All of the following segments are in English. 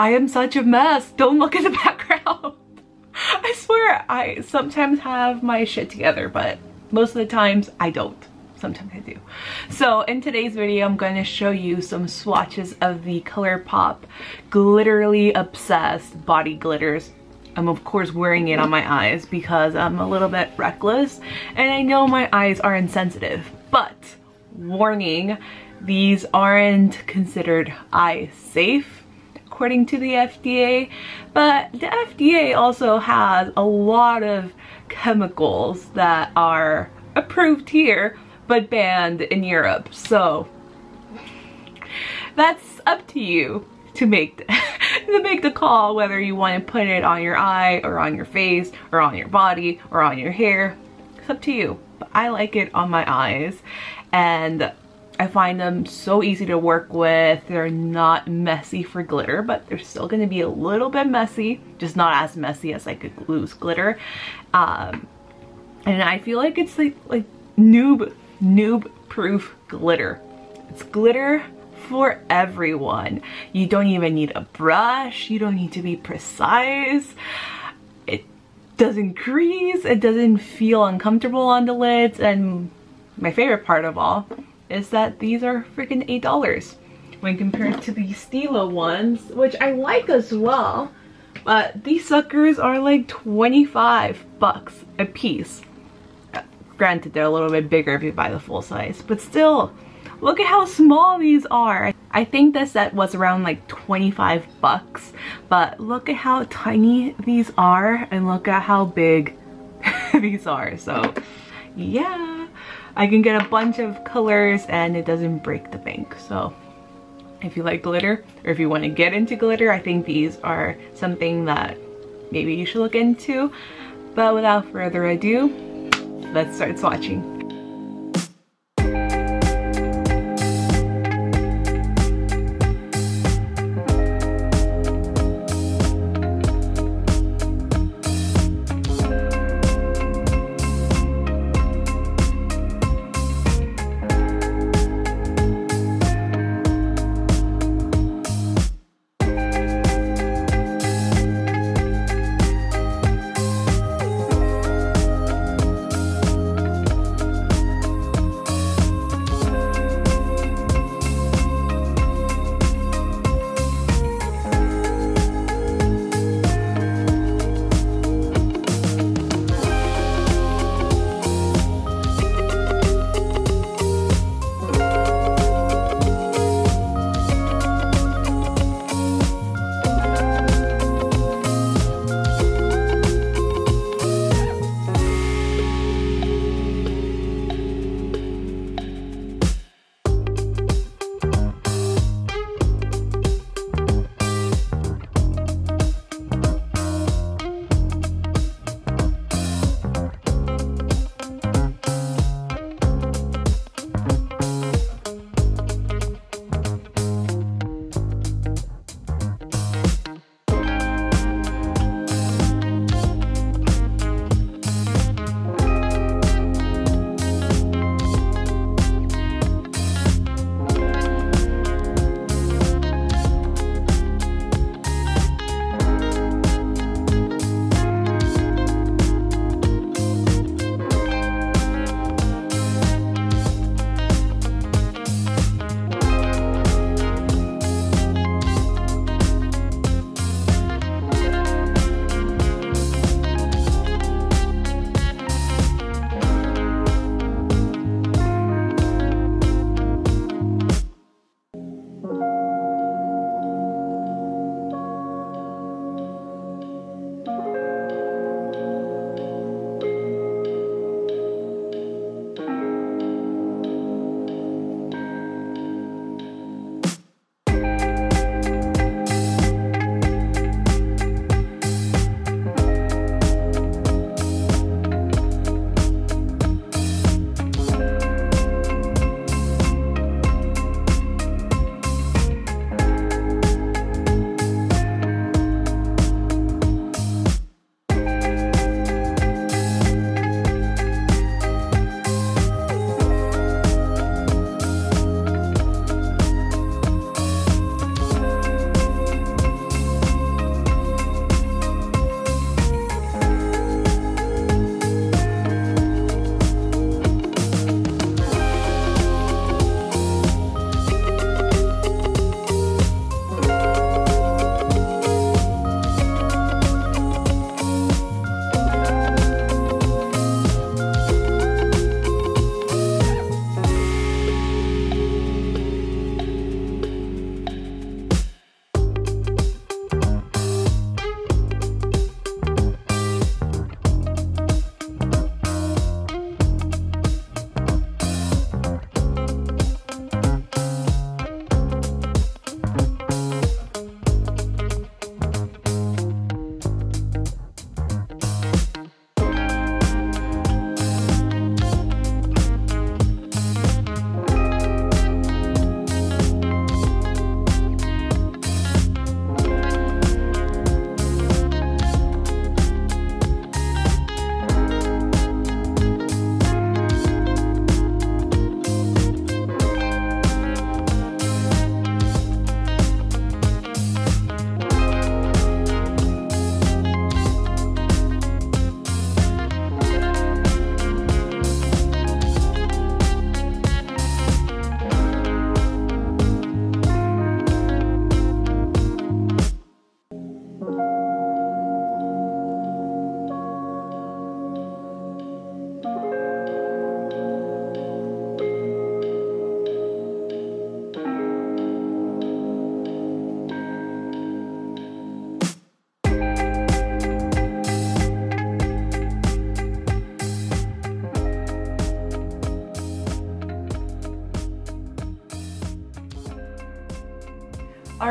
I am such a mess. Don't look at the background. I swear I sometimes have my shit together, but most of the times I don't. Sometimes I do. So in today's video, I'm going to show you some swatches of the ColourPop Glitterly Obsessed Body Glitters. I'm of course wearing it on my eyes because I'm a little bit reckless and I know my eyes are insensitive, but warning, these aren't considered eye safe according to the FDA, but the FDA also has a lot of chemicals that are approved here but banned in Europe, so that's up to you to make the call whether you want to put it on your eye or on your face or on your body or on your hair. It's up to you, but I like it on my eyes and I find them so easy to work with. They're not messy for glitter, but they're still going to be a little bit messy, just not as messy as like a loose glitter. And I feel like it's like noob proof glitter. It's glitter for everyone. You don't even need a brush. You don't need to be precise. It doesn't crease. It doesn't feel uncomfortable on the lids. And my favorite part of all is that these are freaking $8 when compared to the Stila ones, which I like as well. But these suckers are like 25 bucks a piece. Granted, they're a little bit bigger if you buy the full size, but still, look at how small these are. I think the set was around like 25 bucks, but look at how tiny these are and look at how big these are. So yeah, I can get a bunch of colors and it doesn't break the bank. So if you like glitter or if you want to get into glitter, I think these are something that maybe you should look into. But without further ado, let's start swatching.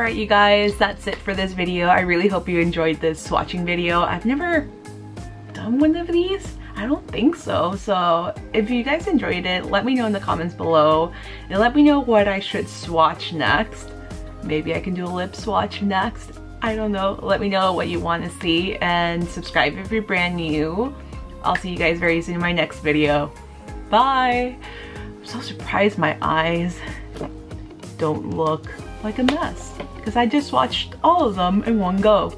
Alright you guys, that's it for this video. I really hope you enjoyed this swatching video. I've never done one of these. I don't think so. So if you guys enjoyed it, let me know in the comments below and let me know what I should swatch next. Maybe I can do a lip swatch next. I don't know. Let me know what you want to see and subscribe if you're brand new. I'll see you guys very soon in my next video. Bye! I'm so surprised my eyes don't look like a mess because I just watched all of them in one go.